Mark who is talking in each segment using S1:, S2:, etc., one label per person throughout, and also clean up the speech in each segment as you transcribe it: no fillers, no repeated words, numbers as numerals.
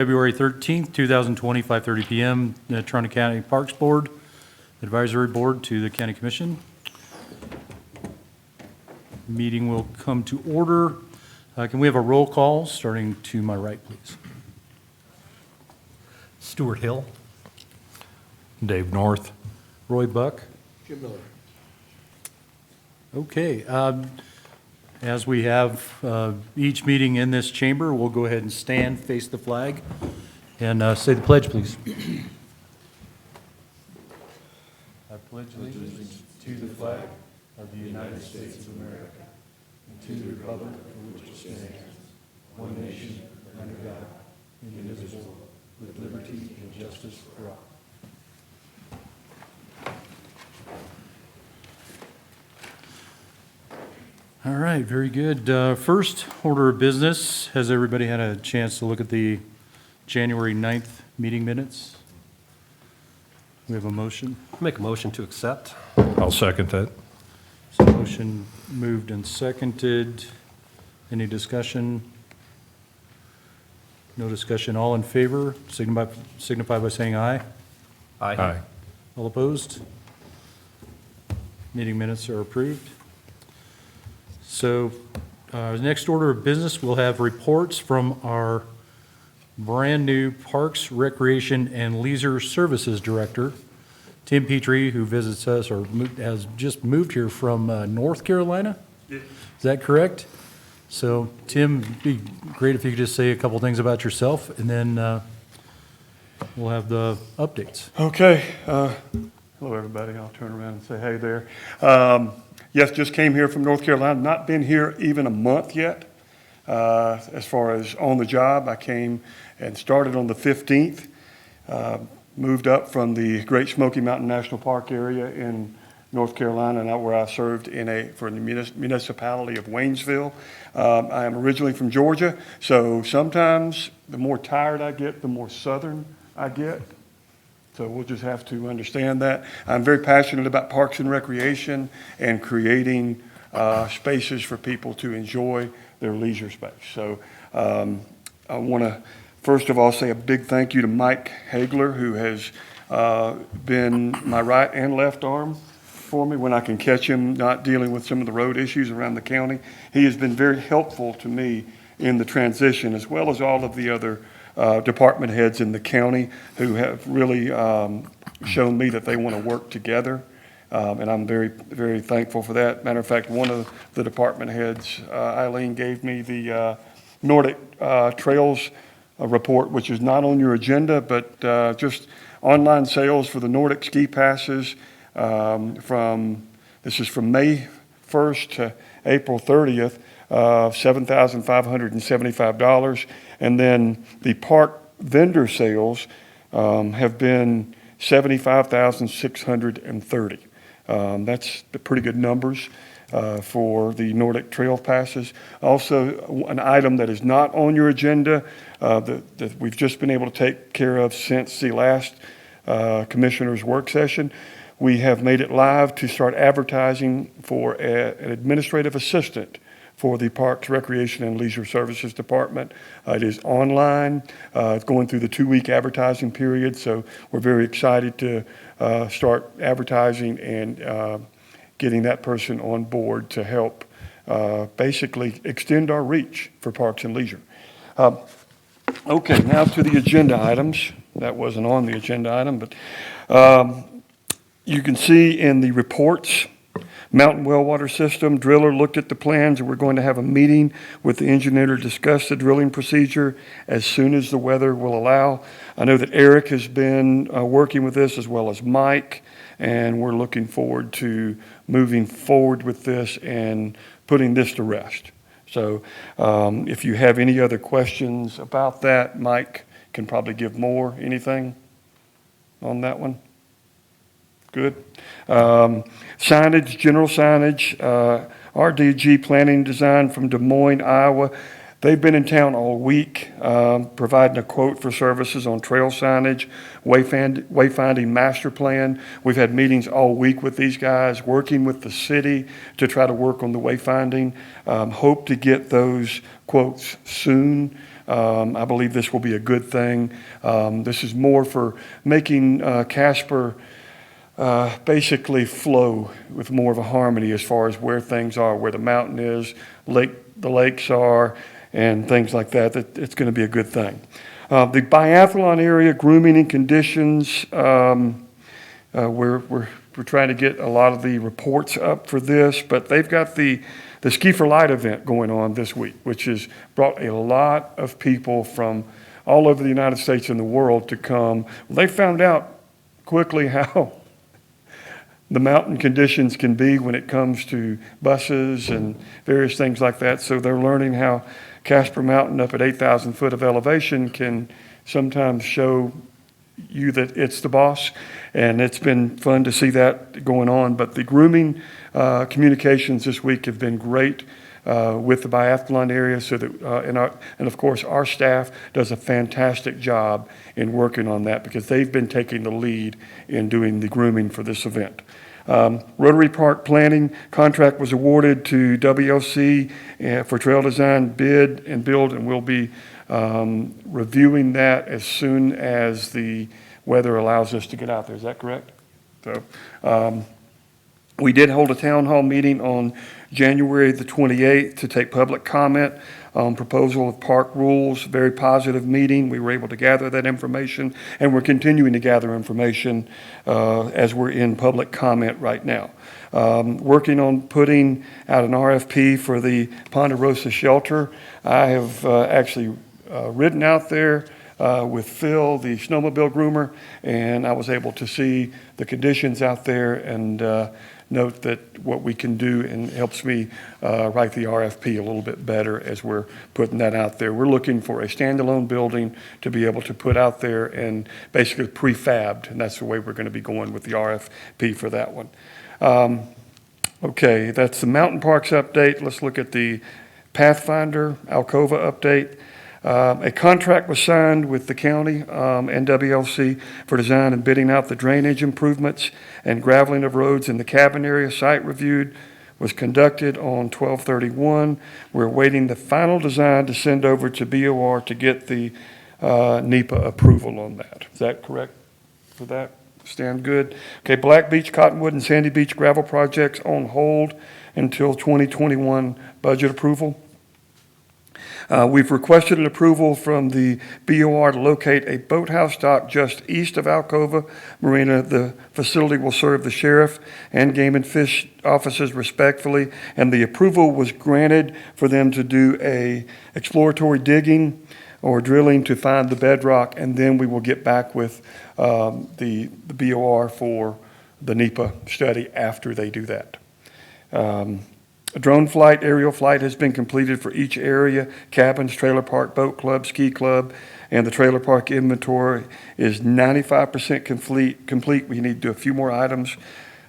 S1: February 13th, 2020, 5:30 p.m., Natrona County Parks Board, Advisory Board to the County Commission. Meeting will come to order. Can we have a roll call, starting to my right, please?
S2: Stuart Hill.
S3: Dave North.
S1: Roy Buck.
S4: Jim Miller.
S1: Okay. As we have each meeting in this chamber, we'll go ahead and stand, face the flag, and say the pledge, please. I pledge allegiance to the flag of the United States of America and to the republic for which it stands, one nation, under God, indivisible, with liberty and justice for all. All right, very good. First order of business, has everybody had a chance to look at the January 9th meeting minutes? We have a motion.
S2: Make a motion to accept.
S3: I'll second that.
S1: So motion moved and seconded. Any discussion? No discussion. All in favor, signify by saying aye.
S3: Aye.
S1: All opposed? Meeting minutes are approved. So, next order of business, we'll have reports from our brand-new Parks, Recreation, and Leisure Services Director, Tim Petrie, who visits us, or has just moved here from North Carolina? Is that correct? So, Tim, it'd be great if you could just say a couple things about yourself, and then we'll have the updates.
S4: Okay. Hello, everybody. I'll turn around and say hey there. Yes, just came here from North Carolina. Not been here even a month yet. As far as on the job, I came and started on the 15th. Moved up from the Great Smoky Mountain National Park area in North Carolina, and where I served for the municipality of Waynesville. I am originally from Georgia, so sometimes the more tired I get, the more southern I get. So we'll just have to understand that. I'm very passionate about parks and recreation and creating spaces for people to enjoy their leisure space. So I want to, first of all, say a big thank you to Mike Hagler, who has been my right and left arm for me when I can catch him not dealing with some of the road issues around the county. He has been very helpful to me in the transition, as well as all of the other department heads in the county who have really shown me that they want to work together. And I'm very, very thankful for that. Matter of fact, one of the department heads, Eileen, gave me the Nordic Trails report, which is not on your agenda, but just online sales for the Nordic ski passes this is from May 1st to April 30th. $7,575, and then the park vendor sales have been $75,630. That's pretty good numbers for the Nordic Trail passes. Also, an item that is not on your agenda that we've just been able to take care of since the last commissioner's work session. We have made it live to start advertising for an administrative assistant for the Parks, Recreation, and Leisure Services Department. It is online. It's going through the 2-week advertising period, so we're very excited to start advertising and getting that person on board to help basically extend our reach for Parks and Leisure. Okay, now to the agenda items. That wasn't on the agenda item, but you can see in the reports, Mountain Well Water System driller looked at the plans, and we're going to have a meeting with the engineer to discuss the drilling procedure as soon as the weather will allow. I know that Eric has been working with this, as well as Mike, and we're looking forward to moving forward with this and putting this to rest. So if you have any other questions about that, Mike can probably give more. Anything on that one? Good. Signage, general signage, RDG Planning Design from Des Moines, Iowa. They've been in town all week, providing a quote for services on trail signage, wayfinding master plan. We've had meetings all week with these guys, working with the city to try to work on the wayfinding. Hope to get those quotes soon. I believe this will be a good thing. This is more for making Casper basically flow with more of a harmony as far as where things are, where the mountain is, the lakes are, and things like that. It's going to be a good thing. The biathlon area, grooming and conditions, we're trying to get a lot of the reports up for this, but they've got the Ski for Light event going on this week, which has brought a lot of people from all over the United States and the world to come. They found out quickly how the mountain conditions can be when it comes to buses and various things like that. So they're learning how Casper Mountain up at 8,000 foot of elevation can sometimes show you that it's the boss. And it's been fun to see that going on. But the grooming communications this week have been great with the biathlon area. So that, and of course, our staff does a fantastic job in working on that because they've been taking the lead in doing the grooming for this event. Rotary Park planning contract was awarded to WLC for trail design bid and build, and we'll be reviewing that as soon as the weather allows us to get out there. Is that correct? So we did hold a town hall meeting on January the 28th to take public comment on proposal of park rules. Very positive meeting. We were able to gather that information, and we're continuing to gather information as we're in public comment right now. Working on putting out an RFP for the Ponderosa shelter. I have actually ridden out there with Phil, the snowmobile groomer, and I was able to see the conditions out there and note that what we can do, and helps me write the RFP a little bit better as we're putting that out there. We're looking for a standalone building to be able to put out there and basically prefabbed, and that's the way we're going to be going with the RFP for that one. Okay, that's the Mountain Parks update. Let's look at the Pathfinder Alcova update. A contract was signed with the county and WLC for design and bidding out the drainage improvements and graveling of roads in the cabin area. Site reviewed was conducted on 12/31. We're waiting the final design to send over to BOR to get the NEPA approval on that. Is that correct for that? Stand good? Okay, Black Beach, Cottonwood, and Sandy Beach gravel projects on hold until 2021 budget approval. We've requested an approval from the BOR to locate a boathouse dock just east of Alcova Marina. The facility will serve the sheriff and game and fish offices respectfully, and the approval was granted for them to do a exploratory digging or drilling to find the bedrock, and then we will get back with the BOR for the NEPA study after they do that. A drone flight, aerial flight has been completed for each area, cabins, trailer park, boat club, ski club, and the trailer park inventory is 95% complete. We need to do a few more items.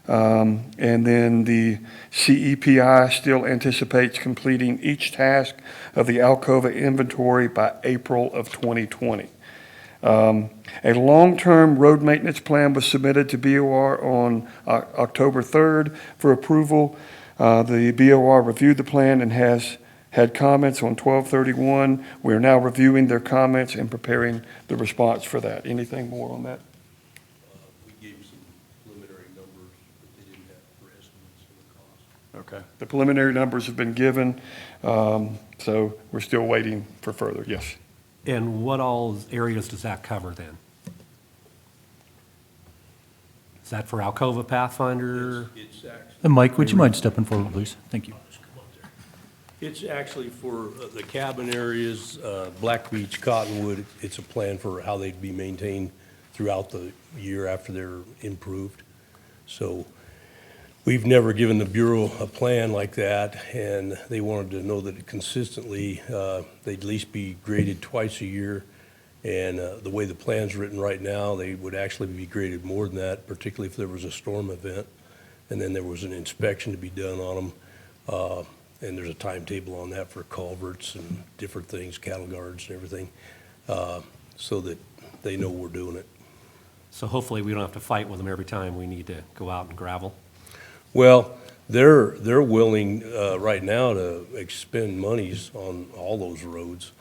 S4: And then the CEPI still anticipates completing each task of the Alcova inventory by April of 2020. A long-term road maintenance plan was submitted to BOR on October 3rd for approval. The BOR reviewed the plan and has had comments on 12/31. We're now reviewing their comments and preparing the response for that. Anything more on that?
S5: We gave some preliminary numbers, but they didn't have for estimates of the cost.
S4: Okay. The preliminary numbers have been given, so we're still waiting for further. Yes.
S2: And what all areas does that cover then? Is that for Alcova Pathfinder?
S5: It's actually,
S1: And Mike, would you mind stepping forward, please? Thank you.
S5: it's actually for the cabin areas, Black Beach, Cottonwood. It's a plan for how they'd be maintained throughout the year after they're improved. So we've never given the Bureau a plan like that, and they wanted to know that consistently, they'd at least be graded twice a year. And the way the plan's written right now, they would actually be graded more than that, particularly if there was a storm event. And then there was an inspection to be done on them. And there's a timetable on that for culverts and different things, cattle guards and everything, so that they know we're doing it.
S2: So hopefully we don't have to fight with them every time we need to go out and gravel.
S5: Well, they're willing right now to expend monies on all those roads.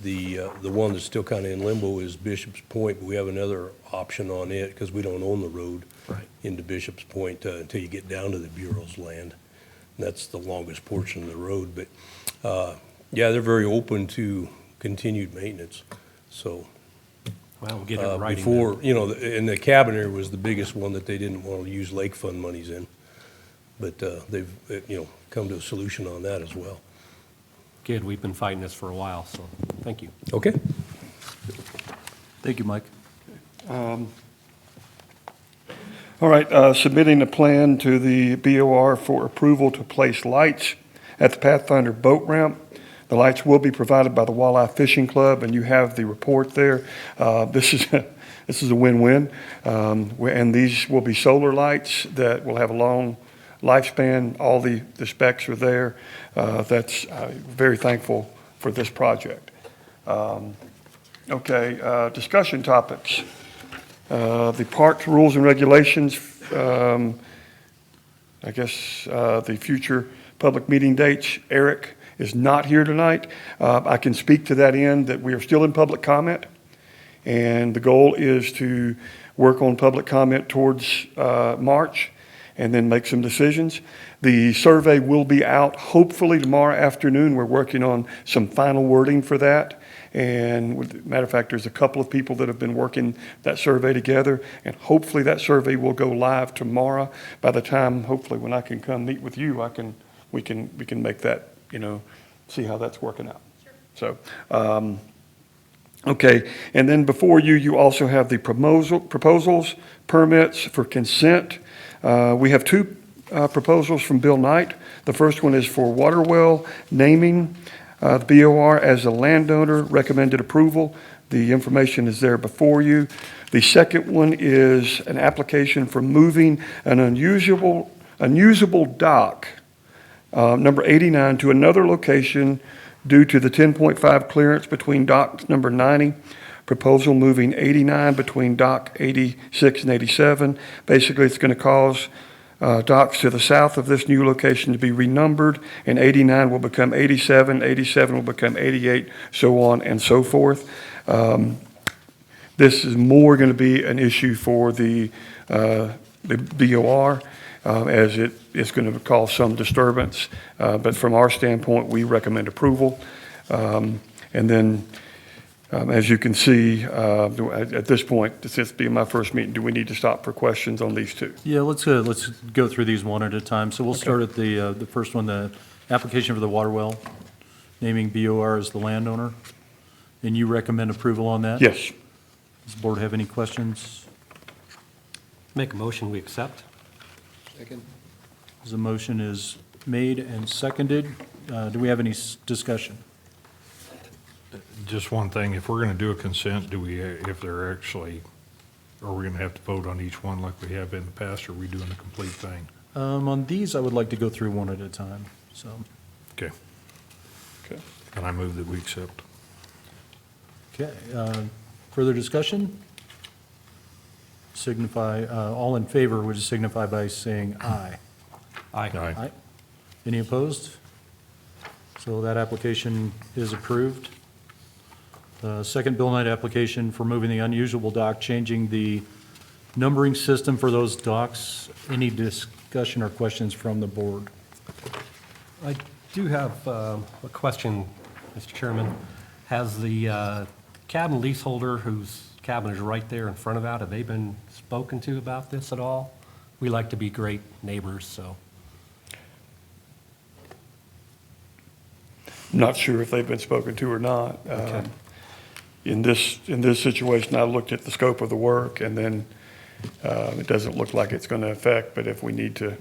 S5: The one that's still kind of in limbo is Bishop's Point, but we have another option on it because we don't own the road into Bishop's Point until you get down to the Bureau's land. And that's the longest portion of the road, but, yeah, they're very open to continued maintenance, so.
S2: Well, we'll get it in writing.
S5: Before, you know, and the cabin area was the biggest one that they didn't want to use lake fund monies in. But they've, you know, come to a solution on that as well.
S2: Good, we've been fighting this for a while, so thank you.
S5: Okay.
S1: Thank you, Mike.
S4: All right, submitting a plan to the BOR for approval to place lights at the Pathfinder boat ramp. The lights will be provided by the Walleye Fishing Club, and you have the report there. This is a win-win. And these will be solar lights that will have a long lifespan. All the specs are there. That's very thankful for this project. Okay, discussion topics. The parks rules and regulations, I guess the future public meeting dates. Eric is not here tonight. I can speak to that end that we are still in public comment, and the goal is to work on public comment towards March and then make some decisions. The survey will be out hopefully tomorrow afternoon. We're working on some final wording for that. And matter of fact, there's a couple of people that have been working that survey together, and hopefully that survey will go live tomorrow. By the time, hopefully, when I can come meet with you, we can make that, you know, see how that's working out. Sure. So, okay, and then before you also have the proposals, permits for consent. We have two proposals from Bill Knight. The first one is for water well naming. The BOR as a landowner recommended approval. The information is there before you. The second one is an application for moving an unusable dock, number 89, to another location due to the 10.5 clearance between dock number 90. Proposal moving 89 between dock 86 and 87. Basically, it's going to cause docks to the south of this new location to be renumbered, and 89 will become 87, 87 will become 88, so on and so forth. This is more going to be an issue for the BOR, as it is going to cause some disturbance. But from our standpoint, we recommend approval. And then, as you can see, at this point, this being my first meeting, do we need to stop for questions on these two?
S1: Yeah, let's go through these one at a time. So we'll start at the first one, the application for the water well, naming BOR as the landowner. And you recommend approval on that?
S4: Yes.
S1: Does the board have any questions?
S2: Make a motion, we accept.
S1: The motion is made and seconded. Do we have any discussion?
S3: Just one thing, if we're going to do a consent, if they're actually, are we going to have to vote on each one like we have in the past, or are we doing a complete thing?
S1: On these, I would like to go through one at a time, so.
S3: Okay.
S4: Okay.
S3: And I move that we accept.
S1: Okay, further discussion? Signify, all in favor would signify by saying aye.
S2: Aye.
S1: Aye. Any opposed? So that application is approved. Second Bill Knight application for moving the unusable dock, changing the numbering system for those docks. Any discussion or questions from the board?
S2: I do have a question, Mr. Chairman. Has the cabin leaseholder, whose cabin is right there in front of that, have they been spoken to about this at all? We like to be great neighbors, so.
S4: Not sure if they've been spoken to or not.
S2: Okay.
S4: In this situation, I looked at the scope of the work, and then it doesn't look like it's going to affect, but if we need to,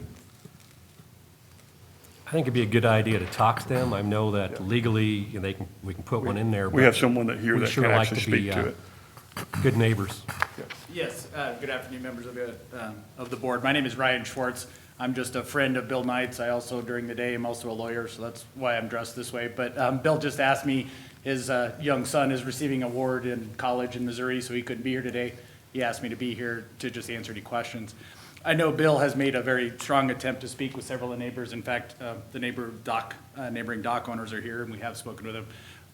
S2: I think it'd be a good idea to talk to them. I know that legally, you know, we can put one in there.
S4: we
S2: but
S4: have someone that here
S2: we
S4: that
S2: sure
S4: can
S2: like
S4: actually
S2: to be,
S4: speak to it.
S2: Good neighbors.
S6: Yes, good afternoon, members of the board. My name is Ryan Schwartz. I'm just a friend of Bill Knight's. I also, during the day, am also a lawyer, so that's why I'm dressed this way. But Bill just asked me, his young son is receiving an award in college in Missouri, so he couldn't be here today. He asked me to be here to just answer any questions. I know Bill has made a very strong attempt to speak with several of the neighbors. In fact, the neighboring dock owners are here, and we have spoken with them.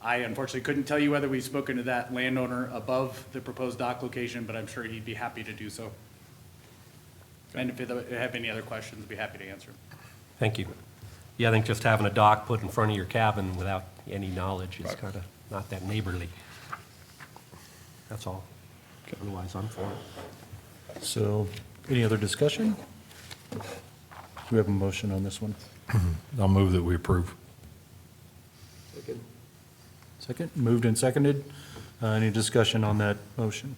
S6: I unfortunately couldn't tell you whether we've spoken to that landowner above the proposed dock location, but I'm sure he'd be happy to do so. And if you have any other questions, I'd be happy to answer.
S2: Thank you. Yeah, I think just having a dock put in front of your cabin without any knowledge is kind of not that neighborly. That's all. Otherwise, I'm for it.
S1: So, any other discussion? Do we have a motion on this one?
S3: I'll move that we approve.
S1: Second, moved and seconded. Any discussion on that motion?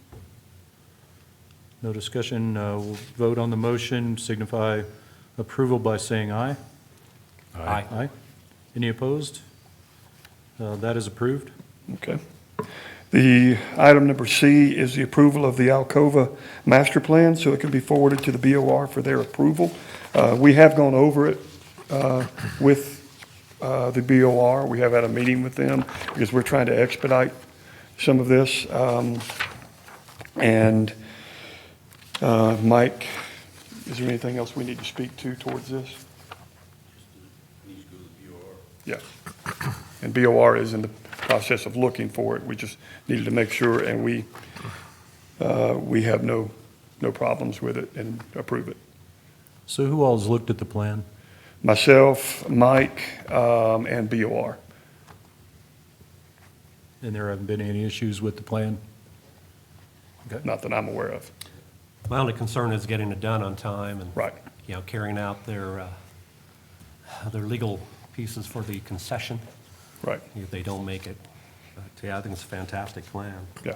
S1: No discussion, we'll vote on the motion, signify approval by saying aye.
S2: Aye.
S1: Aye. Any opposed? That is approved.
S4: Okay. The item number C is the approval of the Alcova master plan, so it can be forwarded to the BOR for their approval. We have gone over it with the BOR. We have had a meeting with them because we're trying to expedite some of this. And Mike, is there anything else we need to speak to towards this?
S5: Needs to go to the BOR.
S4: Yes. And BOR is in the process of looking for it. We just needed to make sure, and we have no problems with it and approve it.
S1: So who all has looked at the plan?
S4: Myself, Mike, and BOR.
S1: And there haven't been any issues with the plan? Okay.
S4: Not that I'm aware of.
S2: My only concern is getting it done on time and,
S4: Right.
S2: you know, carrying out their legal pieces for the concession
S4: Right.
S2: if they don't make it. But, yeah, I think it's a fantastic plan.
S4: Yeah.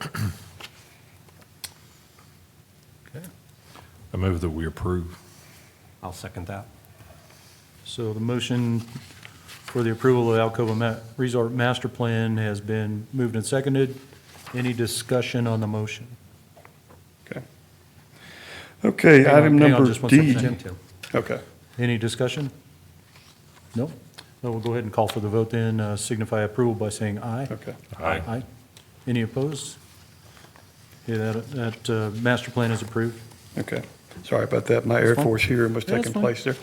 S1: Okay.
S3: I move that we approve.
S2: I'll second that.
S1: So the motion for the approval of Alcova Resort Master Plan has been moved and seconded. Any discussion on the motion?
S4: Okay. Okay,
S1: Hang on,
S4: item
S1: hang on
S4: number
S1: just one
S4: D.
S1: second,
S2: Tim.
S4: Okay.
S1: Any discussion? No? No, we'll go ahead and call for the vote then. Signify approval by saying aye.
S4: Okay.
S3: Aye.
S1: Aye. Any opposed? Okay, that master plan is approved.
S4: Okay. Sorry about that. My Air
S1: fine.
S4: Force hearing was
S1: That's
S4: taking
S1: fine.
S4: place there.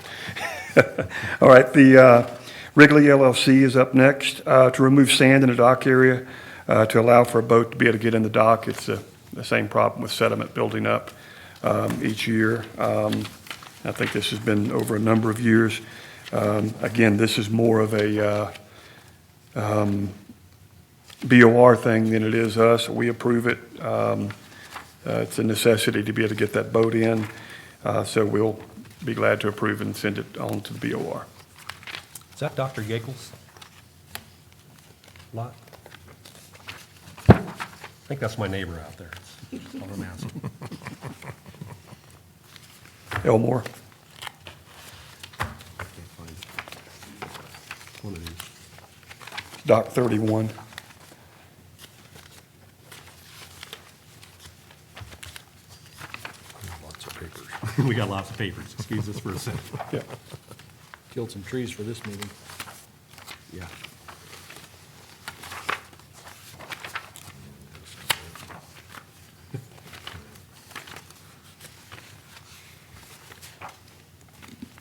S4: All right, the Wrigley LLC is up next to remove sand in the dock area to allow for a boat to be able to get in the dock. It's the same problem with sediment building up each year. I think this has been over a number of years. Again, this is more of a BOR thing than it is us. We approve it. It's a necessity to be able to get that boat in, so we'll be glad to approve and send it on to the BOR.
S2: Is that Dr. Yeakel's lot? I think that's my neighbor out there. That's all I'm asking.
S4: Elmore?
S2: One of these.
S4: Dock 31.
S3: Lots of papers.
S2: We got lots of papers. Excuse us for a second.
S4: Yeah.
S1: Killed some trees for this meeting.
S2: Yeah.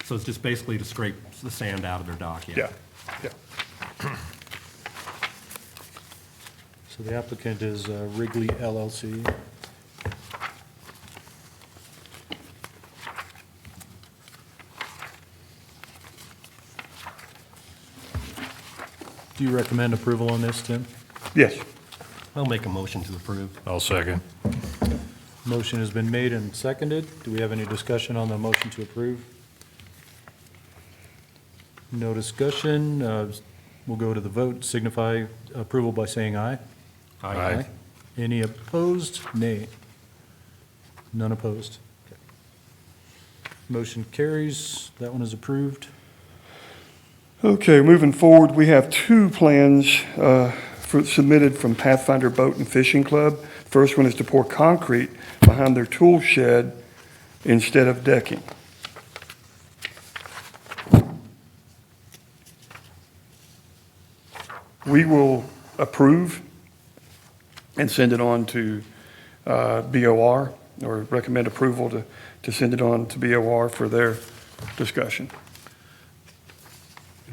S2: So it's just basically to scrape the sand out of their dock,
S4: Yeah, yeah.
S1: So the applicant is Wrigley LLC. Do you recommend approval on this, Tim?
S4: Yes.
S2: I'll make a motion to approve.
S3: I'll second.
S1: Motion has been made and seconded. Do we have any discussion on the motion to approve? No discussion. We'll go to the vote. Signify approval by saying aye.
S3: Aye.
S1: Any opposed? Nay. None opposed. Okay. Motion carries. That one is approved.
S4: Okay, moving forward, we have two plans submitted from Pathfinder Boat and Fishing Club. First one is to pour concrete behind their tool shed instead of decking. We will approve and send it on to BOR, or recommend approval to send it on to BOR for their discussion.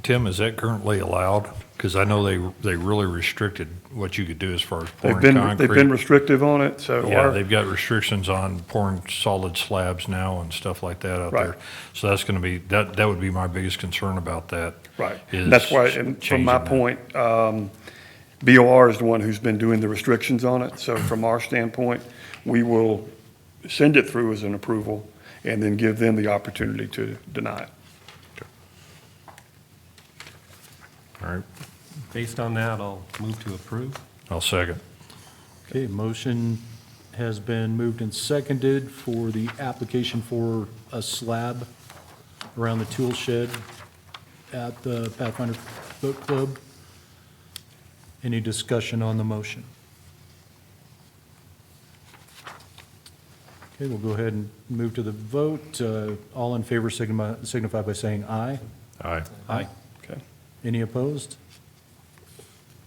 S3: Tim, is that currently allowed? Because I know they really restricted what you could do as far as
S4: They've
S3: pouring
S4: been,
S3: concrete.
S4: they've been restrictive on it, so
S3: Yeah,
S4: our,
S3: they've got restrictions on pouring solid slabs now and stuff like that out
S4: Right.
S3: there. So that's going to be, that would be my biggest concern about that.
S4: right.
S3: is
S4: And that's why, and from my
S3: changing that.
S4: point, BOR is the one who's been doing the restrictions on it. So from our standpoint, we will send it through as an approval and then give them the opportunity to deny it.
S3: All right,
S2: Based on that, I'll move to approve.
S3: I'll second.
S1: Okay, motion has been moved and seconded for the application for a slab around the tool shed at the Pathfinder Boat Club. Any discussion on the motion? Okay, we'll go ahead and move to the vote. All in favor signify by saying aye.
S3: Aye.
S1: Aye.
S4: Okay.
S1: Any opposed?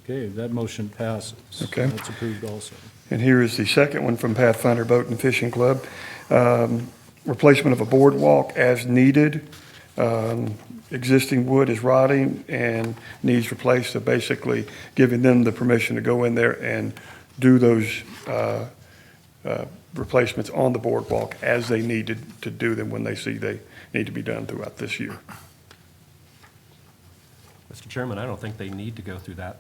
S1: Okay, that motion passes.
S4: Okay.
S1: That's approved also.
S4: And here is the second one from Pathfinder Boat and Fishing Club. Replacement of a boardwalk as needed. Existing wood is rotting and needs replaced, so basically giving them the permission to go in there and do those replacements on the boardwalk as they needed to do them when they see they need to be done throughout this year.
S2: Mr. Chairman, I don't think they need to go through that.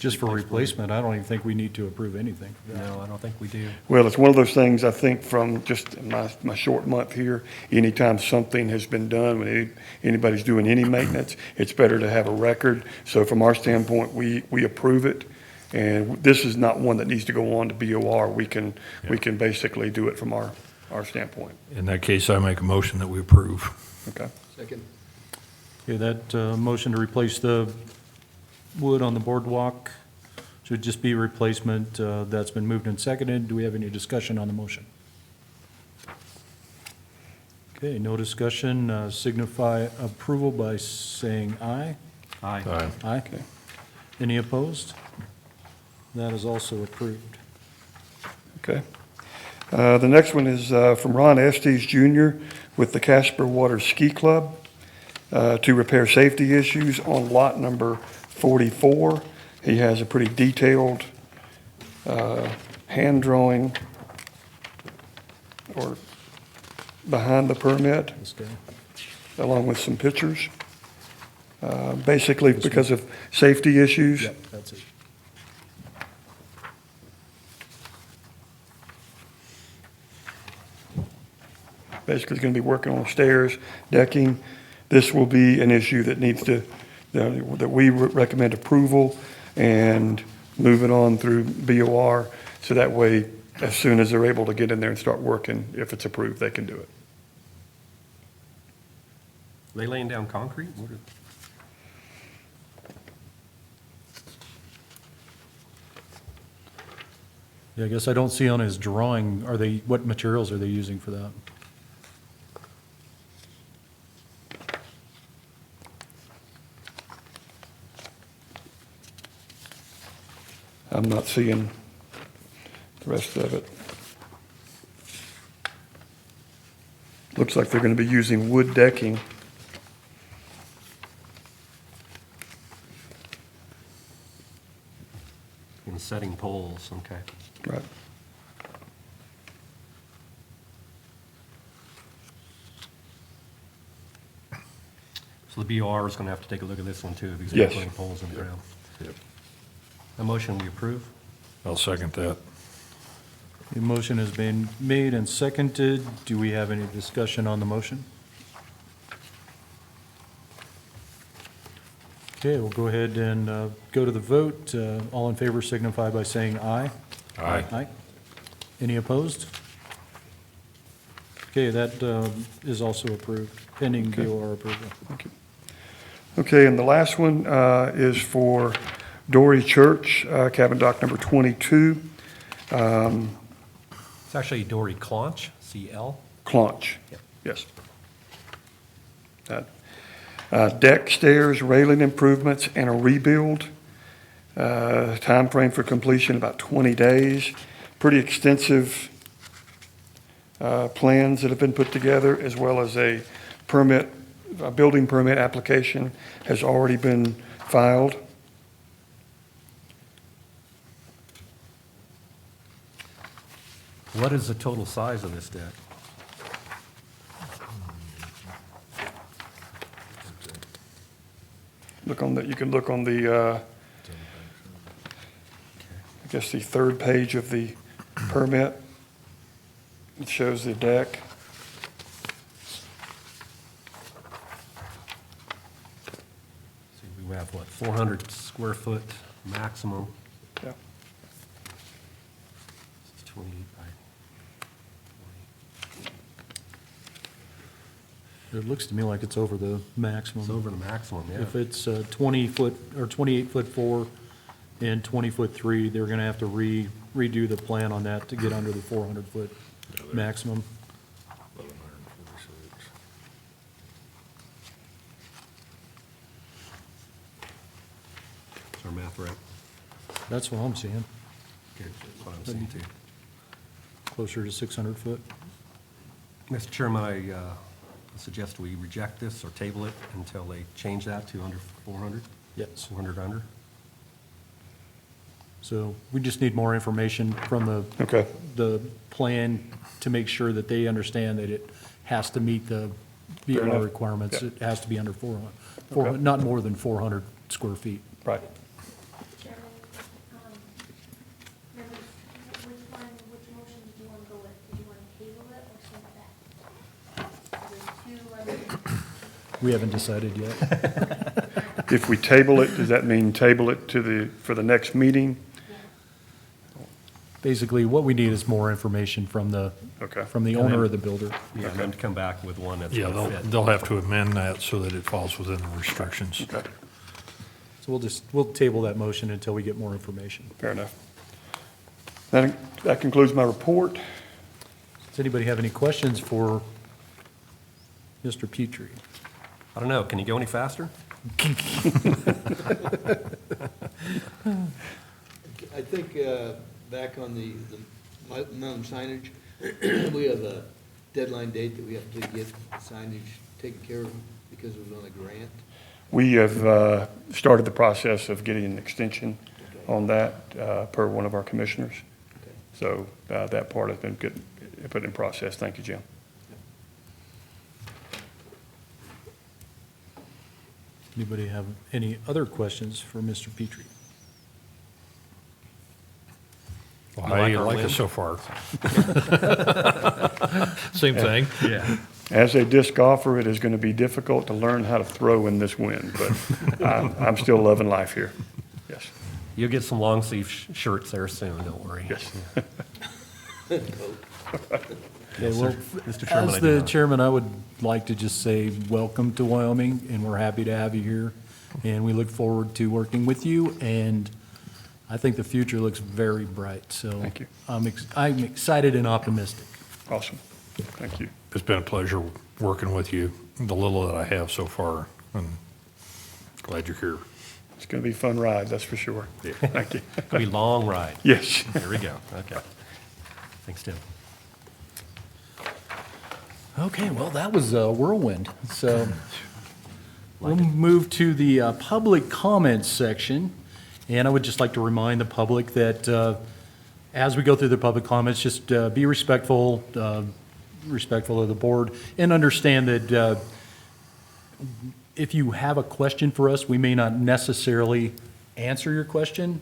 S1: Just for
S2: replace wood.
S1: replacement, I don't even think we need to approve anything.
S2: No, I don't think we do.
S4: Well, it's one of those things, I think, from just my short month here, anytime something has been done, when anybody's doing any maintenance, it's better to have a record. So from our standpoint, we approve it, and this is not one that needs to go on to BOR. We can basically do it from our standpoint.
S3: In that case, I make a motion that we approve.
S4: Okay?
S1: Okay, that motion to replace the wood on the boardwalk should just be replacement. That's been moved and seconded. Do we have any discussion on the motion? Okay, no discussion. Signify approval by saying aye.
S2: Aye.
S3: Aye.
S1: Aye.
S4: Okay.
S1: Any opposed? That is also approved.
S4: Okay. The next one is from Ron Estes Jr. with the Casper Water Ski Club to repair safety issues on lot number 44. He has a pretty detailed hand drawing or behind the permit,
S1: This guy.
S4: along with some pictures. Basically, because of safety issues.
S1: Yep, that's it.
S4: Basically, he's going to be working on stairs, decking. This will be an issue that needs to, that we recommend approval and move it on through BOR, so that way, as soon as they're able to get in there and start working, if it's approved, they can do it.
S2: They laying down concrete? What are-
S1: Yeah, I guess I don't see on his drawing, what materials are they using for that?
S4: I'm not seeing the rest of it. Looks like they're going to be using wood decking.
S2: And setting poles, okay.
S4: Right.
S2: So the BOR is going to have to take a look at this one too, because they're
S4: Yes.
S2: putting poles in the ground.
S3: Yep.
S2: A motion we approve?
S3: I'll second that.
S1: The motion has been made and seconded. Do we have any discussion on the motion? Okay, we'll go ahead and go to the vote. All in favor signify by saying aye.
S3: Aye.
S1: Aye. Any opposed? Okay, that is also approved, pending BOR approval.
S4: Okay, and the last one is for Dory Church, cabin dock number 22,
S2: It's actually Dory Claunch, C-L.
S4: Claunch.
S2: Yep.
S4: Yes. Deck, stairs, railing improvements, and a rebuild. Time frame for completion, about 20 days. Pretty extensive plans that have been put together, as well as a building permit application has already been filed.
S2: What is the total size of this deck?
S4: Look on the, you can look on the, I guess the third page of the permit. It shows the deck.
S2: See, we have, what, 400 square foot maximum?
S4: Yeah.
S2: It's 28 by 40.
S1: It looks to me like it's over the
S2: It's
S1: maximum.
S2: over the maximum, yeah.
S1: If it's 20 foot, or 28 foot 4 and 20 foot 3, they're going to have to redo the plan on that to get under the 400 foot maximum.
S3: 1,146.
S2: Is our math right?
S1: That's what I'm seeing,
S2: Okay, that's what I'm seeing too.
S1: closer to 600 foot.
S2: Mr. Chairman, I suggest we reject this or table it until they change that to under 400,
S1: Yes.
S2: 400 under.
S1: So we just need more information from
S4: Okay.
S1: the plan to make sure that they understand that it has to meet the
S4: Fair enough.
S1: BLR requirements.
S4: Yeah.
S1: It has to be under 400,
S4: Okay.
S1: not more than 400 square feet.
S4: Right.
S7: Chairman, members, which motion did you want to go with? Did you want to table it or send it back? There's two,
S1: We haven't decided yet.
S4: If we table it, does that mean table it for the next meeting?
S1: Basically, what we need is more information from the
S4: Okay.
S1: owner or the builder.
S2: Yeah, and then to come back with one that's
S3: Yeah,
S2: going to fit.
S3: they'll have to amend that so that it falls within the restrictions.
S4: Okay,
S1: So we'll table that motion until we get more information.
S4: fair enough. That concludes my report.
S1: Does anybody have any questions for Mr. Petrie?
S2: I don't know, can you go any faster?
S8: I think back on the mountain signage, we have a deadline date that we have to get signage taken care of because it was on a grant.
S4: We have started the process of getting an extension on that per one of our commissioners.
S8: Okay.
S4: So that part has been put in process. Thank you, Jim.
S1: Anybody have any other questions for Mr. Petrie?
S3: Well,
S2: You
S3: how
S2: like
S3: do you
S2: our
S3: like
S2: win?
S3: it so far? Same thing.
S2: Yeah.
S4: As a disc golfer, it is going to be difficult to learn how to throw in this wind, but I'm still loving life here. Yes,
S2: You'll get some long sleeve shirts there soon, don't worry.
S4: yes.
S1: Okay, well,
S2: Mr. Chairman,
S1: as
S2: I do
S1: the
S2: not.
S1: chairman, I would like to just say, welcome to Wyoming, and we're happy to have you here. And we look forward to working with you, and I think the future looks very bright, so.
S4: Thank you.
S1: I'm excited and optimistic.
S4: Awesome. Thank you.
S3: It's been a pleasure working with you, the little that I have so far, and glad you're here.
S4: It's going to be a fun ride, that's for sure. Thank you.
S2: It'll be a long ride.
S4: Yes.
S2: There we go, okay. Thanks, Tim.
S1: Okay, well, that was a whirlwind. So we'll move to the public comments section. And I would just like to remind the public that as we go through the public comments, just be respectful of the board, and understand that if you have a question for us, we may not necessarily answer your question.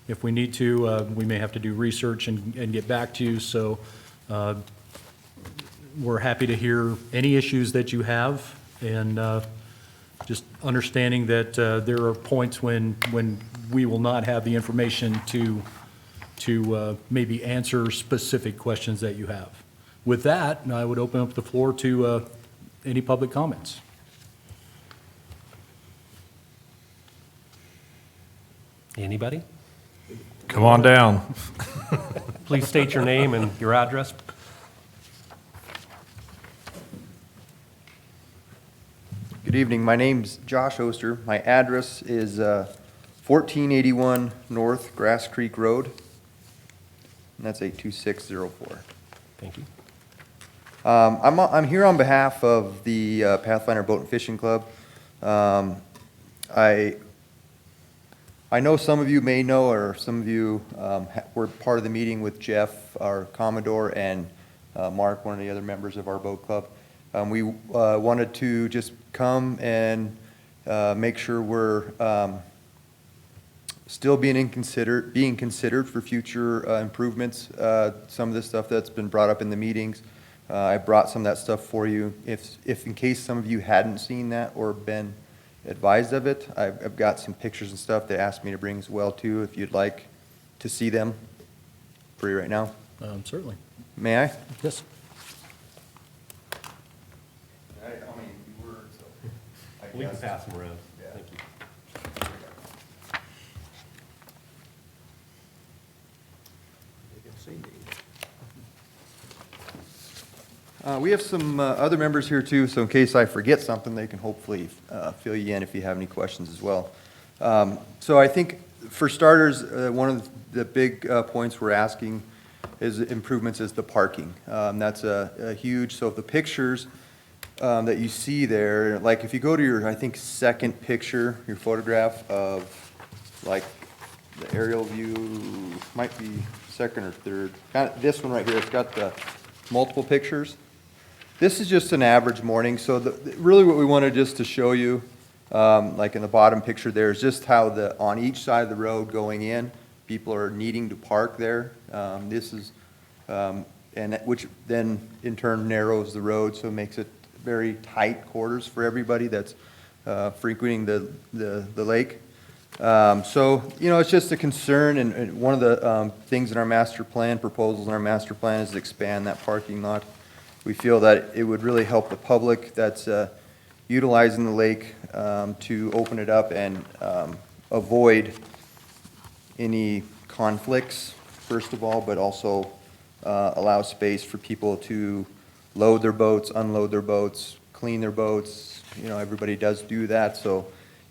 S1: If we need to, we may have to do research and get back to you. So we're happy to hear any issues that you have, and just understanding that there are points when we will not have the information to maybe answer specific questions that you have. With that, I would open up the floor to any public comments.
S2: Anybody?
S3: Come on down.
S2: Please state your name and your address.
S9: Good evening. My name's Josh Oster. My address is 1481 North Grass Creek Road, and that's 82604.
S2: Thank you.
S9: I'm here on behalf of the Pathfinder Boat and Fishing Club. I know some of you may know, or some of you were part of the meeting with Jeff, our Commodore, and Mark, one of the other members of our boat club. We wanted to just come and make sure we're still being considered for future improvements. Some of the stuff that's been brought up in the meetings, I brought some of that stuff for you. If in case some of you hadn't seen that or been advised of it, I've got some pictures and stuff they asked me to bring as well too, if you'd like to see them for you right now.
S1: Certainly.
S9: May I?
S1: Yes.
S2: We can pass them around. Thank you.
S9: We have some other members here too, so in case I forget something, they can hopefully fill you in if you have any questions as well. So I think for starters, one of the big points we're asking is improvements is the parking. That's a huge, so if the pictures that you see there, like if you go to your, I think, second picture, your photograph of like the aerial view, might be second or third, kind of this one right here, it's got the multiple pictures. This is just an average morning, so really what we wanted just to show you, like in the bottom picture there, is just how on each side of the road going in, people are needing to park there. This is, which then in turn narrows the road, so it makes it very tight quarters for everybody that's frequenting the lake. So, you know, it's just a concern, and one of the things in our master plan, proposals in our master plan, is to expand that parking lot. We feel that it would really help the public that's utilizing the lake to open it up and avoid any conflicts, first of all, but also allow space for people to load their boats, unload their boats, clean their boats. You know, everybody does do that, so,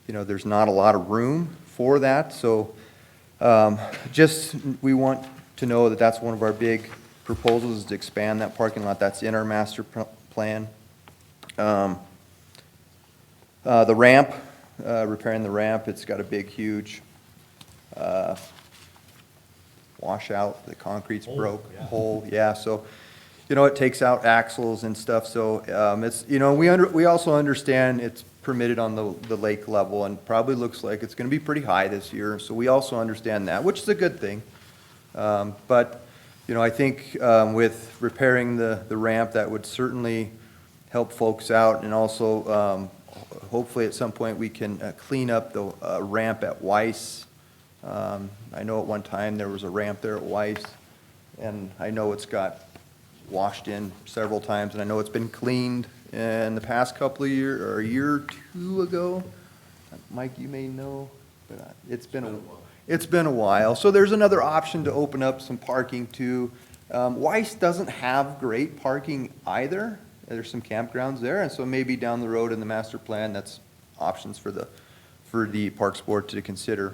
S9: you know, there's not a lot of room for that. So just, we want to know that that's one of our big proposals, is to expand that parking lot. That's in our master plan. The ramp, repairing the ramp, it's got a big, huge washout. The concrete's broke, hole, yeah. So, you know, it takes out axles and stuff. So it's, you know, we also understand it's permitted on the lake level, and probably looks like it's going to be pretty high this year. So we also understand that, which is a good thing. But you know, I think with repairing the ramp, that would certainly help folks out, and also hopefully at some point we can clean up the ramp at Weiss. I know at one time there was a ramp there at Weiss, and I know it's got washed in several times, and I know it's been cleaned in the past couple of years, or a year or two ago. Mike, you may know, but it's been a while. So there's another option to open up some parking too. Weiss doesn't have great parking either. There's some campgrounds there, and so maybe down the road in the master plan, that's options for the Parks Board to consider.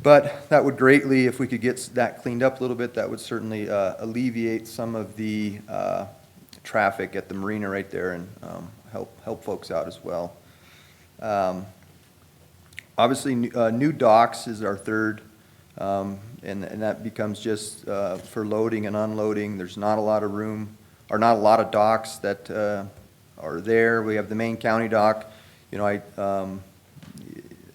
S9: But that would greatly, if we could get that cleaned up a little bit, that would certainly alleviate some of the traffic at the marina right there, and help folks out as well. Obviously, new docks is our third, and that becomes just for loading and unloading. There's not a lot of room, or not a lot of docks that are there. We have the main county dock. You know,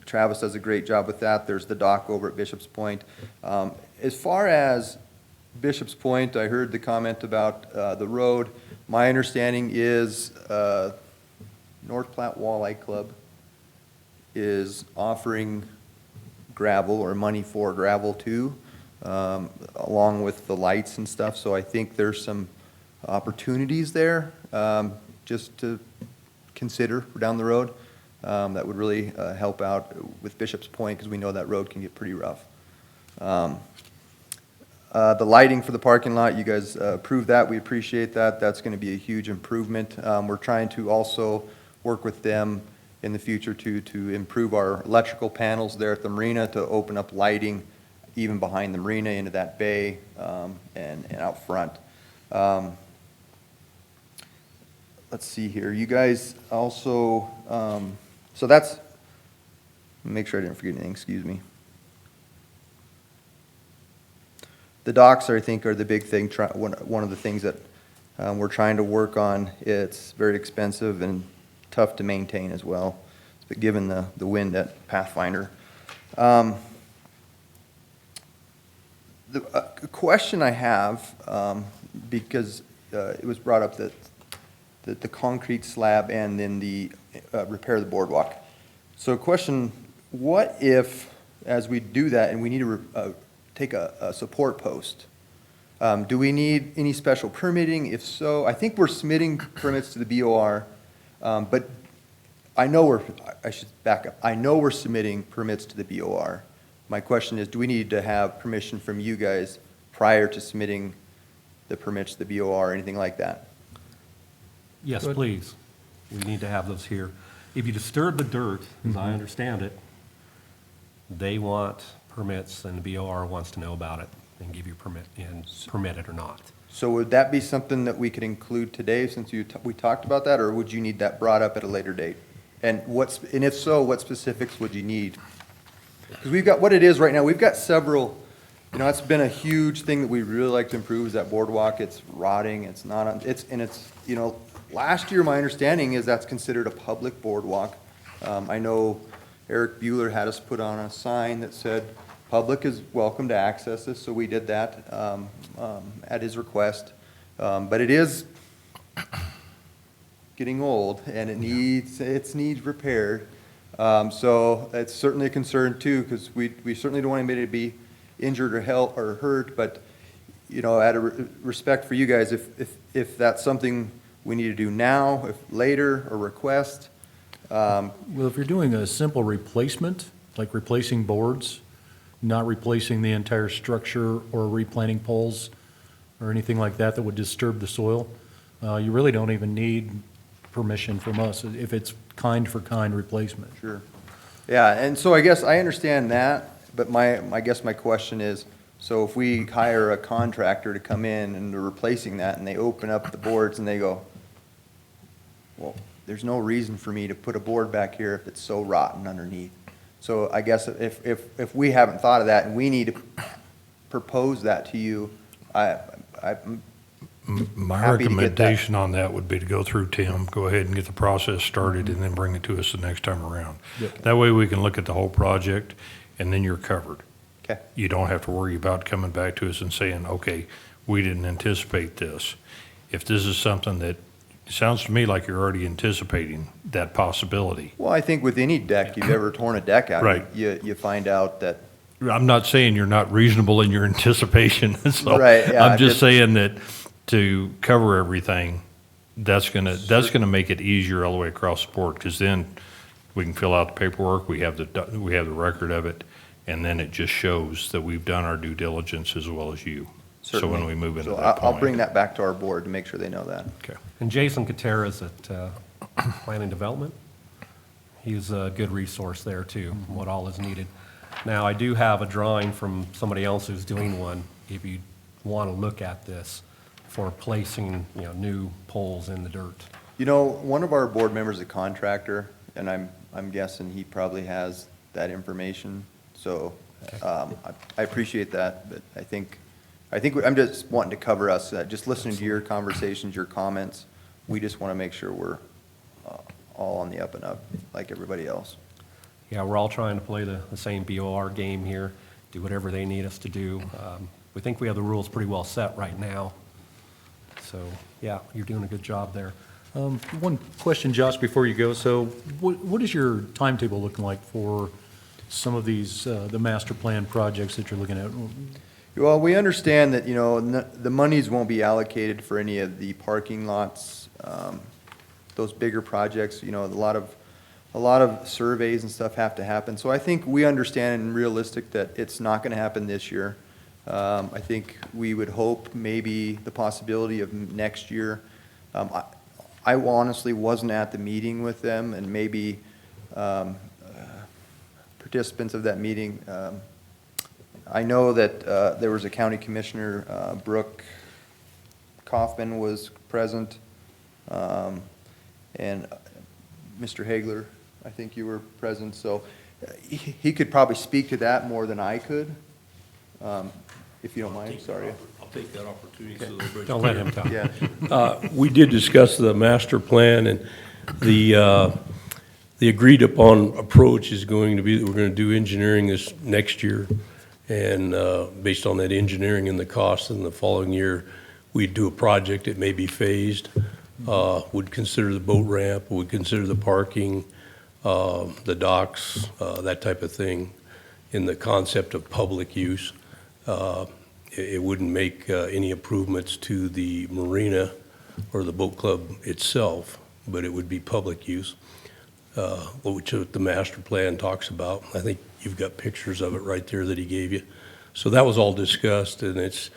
S9: Travis does a great job with that. There's the dock over at Bishop's Point. As far as Bishop's Point, I heard the comment about the road. My understanding is North Platte Walleye Club is offering gravel, or money for gravel too, along with the lights and stuff. So I think there's some opportunities there just to consider down the road. That would really help out with Bishop's Point, because we know that road can get pretty rough. The lighting for the parking lot, you guys approved that. We appreciate that. That's going to be a huge improvement. We're trying to also work with them in the future to improve our electrical panels there at the marina, to open up lighting even behind the marina into that bay and out front. Let's see here. You guys also So that's, make sure I didn't forget anything, excuse me. The docks, I think, are the big thing, one of the things that we're trying to work on. It's very expensive and tough to maintain as well, but given the wind at Pathfinder. The question I have, because it was brought up that the concrete slab and then the repair the boardwalk. So question, what if, as we do that and we need to take a support post, do we need any special permitting? If so, I think we're submitting permits to the BOR, but I should back up. I know we're submitting permits to the BOR. My question is, do we need to have permission from you guys prior to submitting the permits to the BOR or anything like that?
S2: Yes, please. We need to have those here. If you disturb the dirt, as I understand it, they want permits, and the BOR wants to know about it and give you permit, and permit it or not.
S9: So would that be something that we could include today since we talked about that, or would you need that brought up at a later date? And if so, what specifics would you need? Because we've got, what it is right now, we've got several, it's been a huge thing that we really like to improve is that boardwalk. It's rotting, it's not, last year, my understanding is that's considered a public boardwalk. I know Eric Bueller had us put on a sign that said, public is welcome to access this, so we did that at his request. But it is getting old, and it needs repaired. So it's certainly a concern too, because we certainly don't want anybody to be injured or hurt, but, out of respect for you guys, if that's something we need to do now, if later, or request.
S1: Well, if you're doing a simple replacement, like replacing boards, not replacing the entire structure or replanting poles or anything like that that would disturb the soil, you really don't even need permission from us if it's kind-for-kind replacement.
S9: Sure. Yeah, and so I guess I understand that, but I guess my question is, so if we hire a contractor to come in and they're replacing that and they open up the boards and they go, well, there's no reason for me to put a board back here if it's so rotten underneath. So I guess if we haven't thought of that and we need to propose that to you, I'm
S3: My
S9: happy to get that.
S3: recommendation on that would be to go through Tim, go ahead and get the process started, and then bring it to us the next time around.
S1: Yep.
S3: That way we can look at the whole project, and then you're covered.
S9: Okay.
S3: You don't have to worry about coming back to us and saying, okay, we didn't anticipate this. If this is something that, it sounds to me like you're already anticipating that possibility.
S9: Well, I think with any deck, you've ever torn a deck out,
S3: Right.
S9: you find out that,
S3: I'm not saying you're not reasonable in your anticipation, so
S9: Right, yeah,
S3: I'm just
S9: just-
S3: saying that to cover everything, that's gonna make it easier all the way across the board, because then we can fill out the paperwork, we have the record of it, and then it just shows that we've done our due diligence as well as you. So
S9: certainly.
S3: when we move into
S9: So
S3: that point.
S9: I'll bring that back to our board to make sure they know that.
S3: Okay.
S2: And Jason Katerra's at Planning Development. He's a good resource there too, what all is needed. Now, I do have a drawing from somebody else who's doing one, if you want to look at this, for placing, new poles in the dirt.
S9: One of our board members is a contractor, and I'm guessing he probably has that information. So I appreciate that, but I think I'm just wanting to cover us, just listening to your conversations, your comments. We just want to make sure we're all on the up and up like everybody else.
S2: Yeah, we're all trying to play the same BOR game here, do whatever they need us to do. We think we have the rules pretty well set right now. So, yeah, you're doing a good job there.
S1: One question, Josh, before you go. So what is your timetable looking like for some of these, the master plan projects that you're looking at?
S9: Well, we understand that, the monies won't be allocated for any of the parking lots, those bigger projects, a lot of surveys and stuff have to happen. So I think we understand and realistic that it's not going to happen this year. I think we would hope maybe the possibility of next year. I honestly wasn't at the meeting with them, and maybe participants of that meeting. I know that there was a county commissioner, Brooke Kaufman was present, and Mr. Hagler I think you were present, so he could probably speak to that more than I could, if you don't mind, sorry.
S5: I'll take that opportunity so that everybody's
S2: Don't let him talk.
S9: Yeah,
S5: We did discuss the master plan, and the agreed upon approach is going to be that we're going to do engineering this next year. And based on that engineering and the cost in the following year, we'd do a project that may be phased, would consider the boat ramp, would consider the parking, the docks, that type of thing, in the concept of public use. It wouldn't make any improvements to the marina or the boat club itself, but it would be public use, which the master plan talks about. I think you've got pictures of it right there that he gave you. So that was all discussed, and it's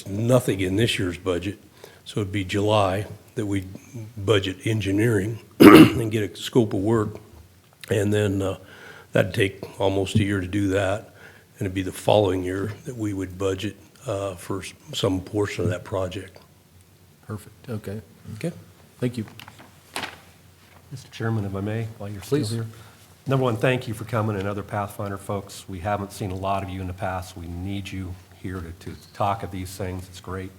S5: nothing in this year's budget. So it'd be July that we budget engineering and get a scope of work. And then that'd take almost a year to do that. And it'd be the following year that we would budget for some portion of that project.
S1: Perfect, okay.
S5: Okay.
S1: Thank you.
S2: Mr. Chairman, if I may, while you're still
S1: Please.
S2: here. Number one, thank you for coming, and other Pathfinder folks. We haven't seen a lot of you in the past. We need you here to talk of these things. It's great.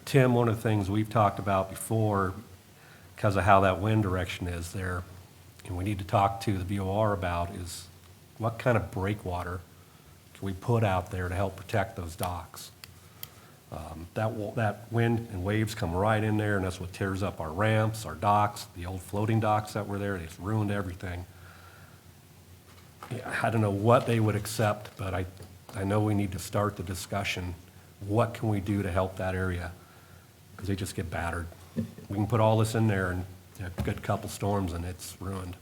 S2: Tim, one of the things we've talked about before, because of how that wind direction is there, and we need to talk to the BOR about, is what kind of breakwater can we put out there to help protect those docks? That wind and waves come right in there, and that's what tears up our ramps, our docks, the old floating docks that were there. It's ruined everything. I don't know what they would accept, but I know we need to start the discussion. What can we do to help that area? Because they just get battered. We can put all this in there and a good couple storms and it's ruined.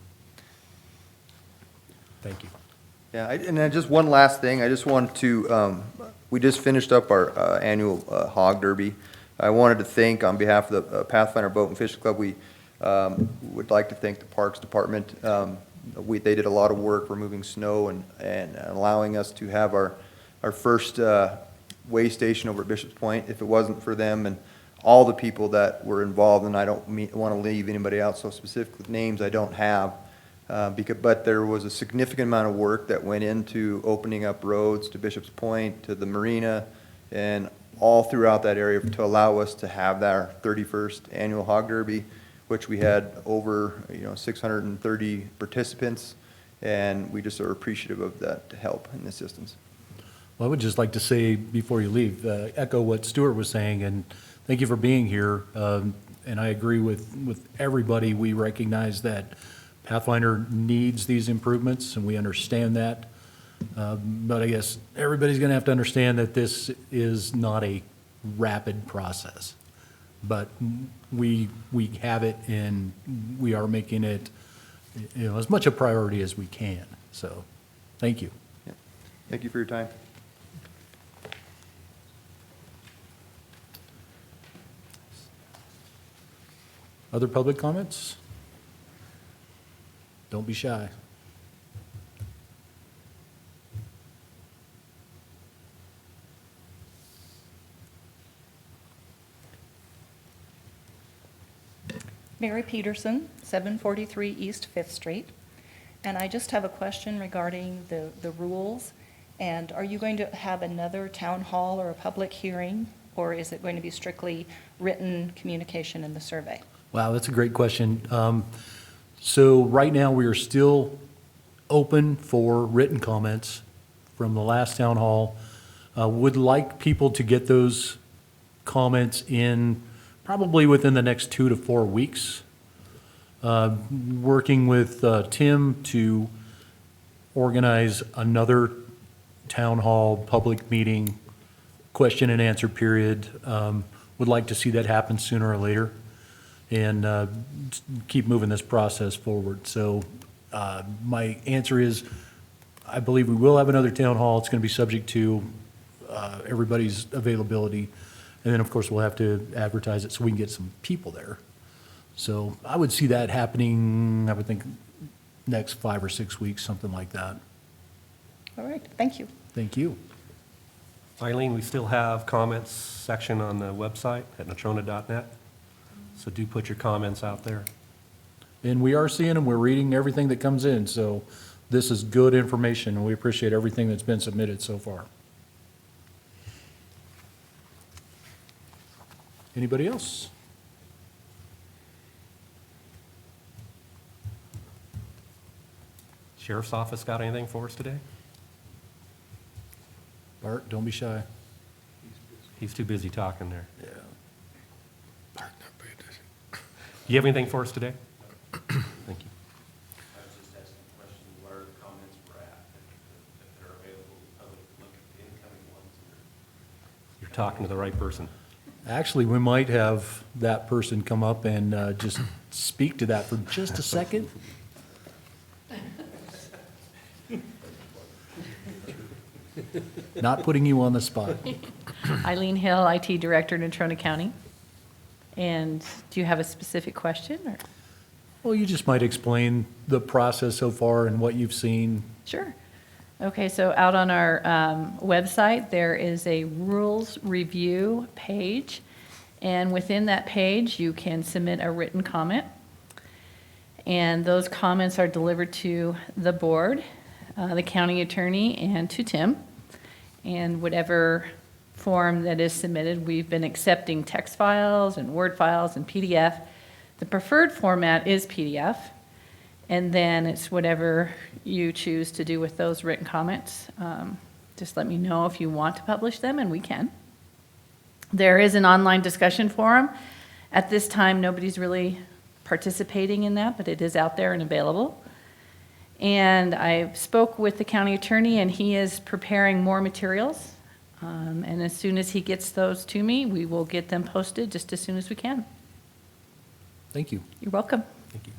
S2: Thank you.
S9: yeah, and then just one last thing, I just wanted to, we just finished up our annual hog derby. I wanted to thank, on behalf of the Pathfinder Boat and Fishing Club, we would like to thank the Parks Department. They did a lot of work removing snow and allowing us to have our first way station over at Bishop's Point. If it wasn't for them and all the people that were involved, and I don't want to leave anybody out, so specific names I don't have, but there was a significant amount of work that went into opening up roads to Bishop's Point, to the marina, and all throughout that area to allow us to have our 31st annual hog derby, which we had over 630 participants, and we just are appreciative of that help and assistance.
S1: Well, I would just like to say, before you leave, echo what Stuart was saying, and thank you for being here. And I agree with everybody. We recognize that Pathfinder needs these improvements, and we understand that. But I guess everybody's going to have to understand that this is not a rapid process. But we have it, and we are making it, as much a priority as we can. So, thank you.
S9: Yeah. Thank you for your time.
S1: Other public comments? Don't be shy.
S10: Mary Peterson, 743 East Fifth Street. And I just have a question regarding the rules. And are you going to have another town hall or a public hearing? Or is it going to be strictly written communication in the survey?
S1: Wow, that's a great question. So right now, we are still open for written comments from the last town hall. Would like people to get those comments in probably within the next 2 to 4 weeks. Working with Tim to organize another town hall public meeting, question and answer period. Would like to see that happen sooner or later, and keep moving this process forward. So my answer is, I believe we will have another town hall. It's going to be subject to everybody's availability. And then, of course, we'll have to advertise it so we can get some people there. So I would see that happening, I would think, next 5 or 6 weeks, something like that.
S10: All right, thank you.
S1: Thank you.
S2: Eileen, we still have comments section on the website at natrona.net. So do put your comments out there.
S1: And we are seeing them, we're reading everything that comes in, so this is good information, and we appreciate everything that's been submitted so far. Anybody else?
S2: Sheriff's Office got anything for us today?
S1: Bart, don't be shy.
S2: He's too busy talking there.
S1: Yeah.
S2: Do you have anything for us today? Thank you.
S11: I was just asking a question, where the comments were at, if they're available to the public to look at the incoming ones.
S2: You're talking to the right person.
S1: Actually, we might have that person come up and just speak to that for just a second. Not putting you on the spot.
S12: Eileen Hill, IT Director, Natrona County. And do you have a specific question, or?
S1: Well, you just might explain the process so far and what you've seen.
S12: Sure. Okay, so out on our website, there is a rules review page. And within that page, you can submit a written comment. And those comments are delivered to the board, the county attorney, and to Tim. And whatever form that is submitted, we've been accepting text files and Word files and PDF. The preferred format is PDF. And then it's whatever you choose to do with those written comments. Just let me know if you want to publish them, and we can. There is an online discussion forum. At this time, nobody's really participating in that, but it is out there and available. And I spoke with the county attorney, and he is preparing more materials. And as soon as he gets those to me, we will get them posted just as soon as we can.
S1: Thank you.
S12: You're welcome.
S2: Thank you.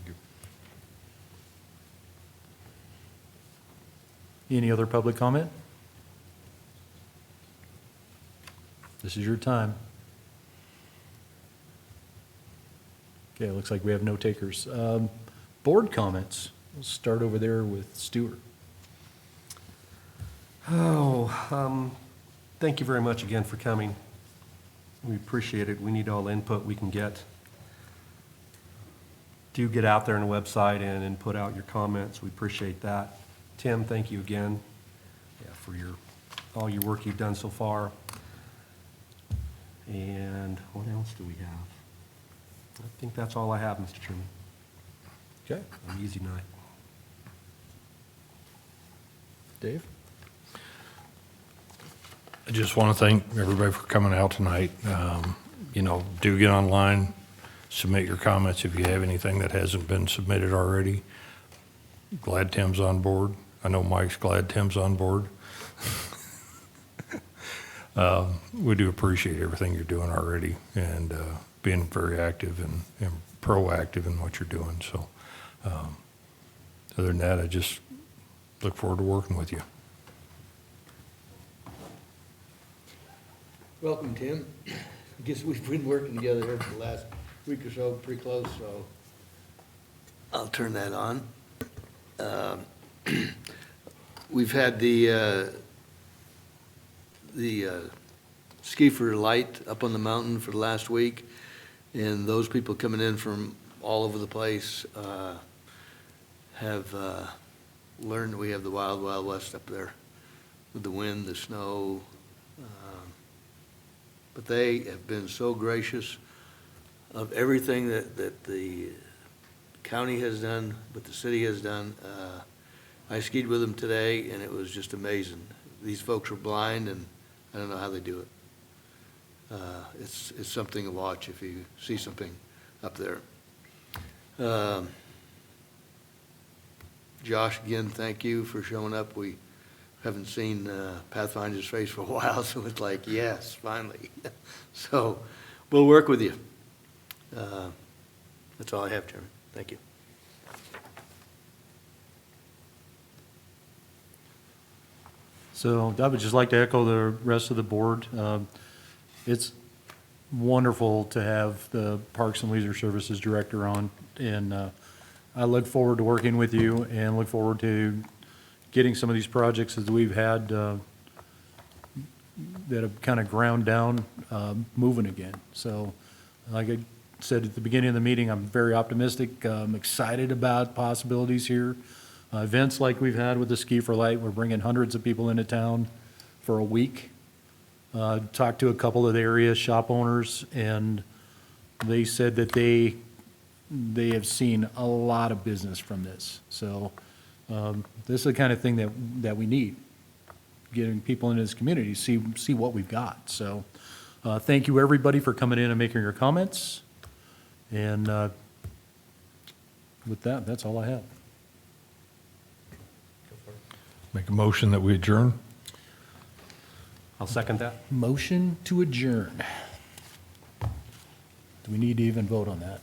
S1: Any other public comment? This is your time. Okay, it looks like we have no takers. Board comments. We'll start over there with Stuart.
S2: Thank you very much again for coming. We appreciate it. We need all the input we can get. Do get out there on the website and put out your comments. We appreciate that. Tim, thank you again for all your work you've done so far. And what else do we have? I think that's all I have, Mr. Chairman.
S1: Okay.
S2: An easy night.
S1: Dave?
S3: I just want to thank everybody for coming out tonight. Do get online, submit your comments if you have anything that hasn't been submitted already. Glad Tim's on board. I know Mike's glad Tim's on board. We do appreciate everything you're doing already and being very active and proactive in what you're doing. So other than that, I just look forward to working with you.
S8: Welcome, Tim. I guess we've been working together here for the last week or so, pretty close, so I'll turn that on. We've had the Skifer light up on the mountain for the last week, and those people coming in from all over the place have learned that we have the wild, wild west up there with the wind, the snow. But they have been so gracious of everything that the county has done, what the city has done. I skied with them today, and it was just amazing. These folks are blind, and I don't know how they do it. It's something to watch if you see something up there. Josh, again, thank you for showing up. We haven't seen Pathfinder's face for a while, so it's like, yes, finally. So we'll work with you. That's all I have, Chairman. Thank you.
S1: So I would just like to echo the rest of the board. It's wonderful to have the Parks and Leisure Services Director on, and I look forward to working with you and look forward to getting some of these projects that we've had that have kind of ground down, moving again. So like said at the beginning of the meeting, I'm very optimistic, I'm excited about possibilities here. Events like we've had with the Ski for Light, we're bringing hundreds of people into town for a week. Talked to a couple of the area shop owners, and they said that they have seen a lot of business from this. So this is the kind of thing that we need, getting people into this community, see what we've got. So thank you, everybody, for coming in and making your comments. And with that, that's all I have.
S3: Make a motion that we adjourn?
S2: I'll second that.
S1: Motion to adjourn. Do we need to even vote on that?